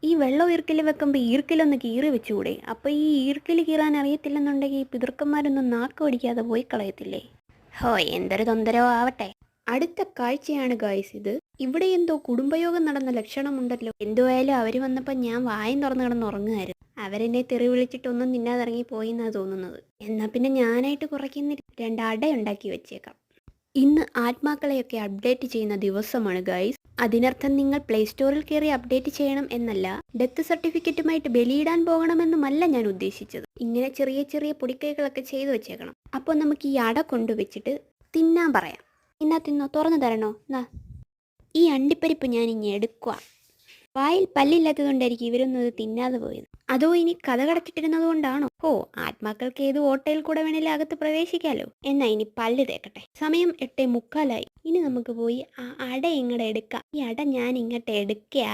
ഈ വെള്ളം ഈർക്കിൽ വെക്കുമ്പോൾ ഈർക്കിലൊന്ന് കീറി വെച്ചുകൂടെ? അപ്പോൾ ഈ ഈർക്കിൽ കീറാൻ അറിയത്തില്ലെന്നുണ്ടെങ്കിൽ ഈ പിതൃക്കന്മാരൊന്നും നാക്ക് പഠിക്കാതെ പോയി കളയത്തില്ലേ? ഹോ, എന്തൊരു തൊന്തരോ ആവട്ടെ. അടുത്ത കാഴ്ചയാണ് ഗായ്സ് ഇത്. ഇവിടെ എന്തോ കുടുംബയോഗം നടന്ന ലക്ഷണമുണ്ടല്ലോ. എന്തുവായാലും അവർ വന്നപ്പോൾ ഞാൻ വായും തുറന്ന് കിടന്ന് ഉറങ്ങുമായിരുന്നു. അവരെന്നെ തെറി വിളിച്ചിട്ടൊന്നും തിന്നാതിറങ്ങി പോയി എന്നാണ് തോന്നുന്നത്. എന്നാൽ പിന്നെ ഞാനായിട്ട് കുറയ്ക്കുന്ന 2 അട ഉണ്ടാക്കി വെച്ചേക്കാം. ഇന്ന് ആത്മാക്കളെയൊക്കെ അപ്ഡേറ്റ് ചെയ്യുന്ന ദിവസമാണ് ഗൈസ്. അതിനർത്ഥം നിങ്ങൾ പ്ലേ സ്റ്റോറിൽ കയറി അപ്ഡേറ്റ് ചെയ്യണം എന്നല്ല, ഡെത്ത് സർട്ടിഫിക്കറ്റുമായിട്ട് ബലിയിടാൻ പോകണമെന്നുമല്ല ഞാൻ ഉദ്ദേശിച്ചത്. ഇങ്ങനെ ചെറിയ ചെറിയ പൊടിക്കൈകളൊക്കെ ചെയ്തു വെച്ചേക്കണം. അപ്പോൾ നമുക്ക് ഈ അട കൊണ്ടുവച്ചിട്ട് തിന്നാൻ പറയാം. തിന്നോ, തുറന്നു തരണോ? ഈ അണ്ടിപ്പരിപ്പ് ഞാൻ ഇനി എടുക്കുക. വായിൽ പല്ലില്ലാത്തതുകൊണ്ടായിരിക്കും ഇവരൊന്നും ഇത് തിന്നാതെ പോയത്. അതോ ഇനി കഥ കടച്ചിട്ടിരുന്നത് കൊണ്ടാണോ? ഓ, ആത്മാക്കൾക്ക് ഏത് ഓട്ടയിൽ കൂടെ വേണേലും അകത്ത് പ്രവേശിക്കാലോ. എന്നാ ഇനി പല്ല് തേക്കട്ടെ. സമയം 8:45. ഇനി നമുക്ക് പോയി ആ അട ഇങ്ങോട്ട് എടുക്കാം. ഈ അട ഞാൻ ഇങ്ങോട്ട് എടുക്കുക.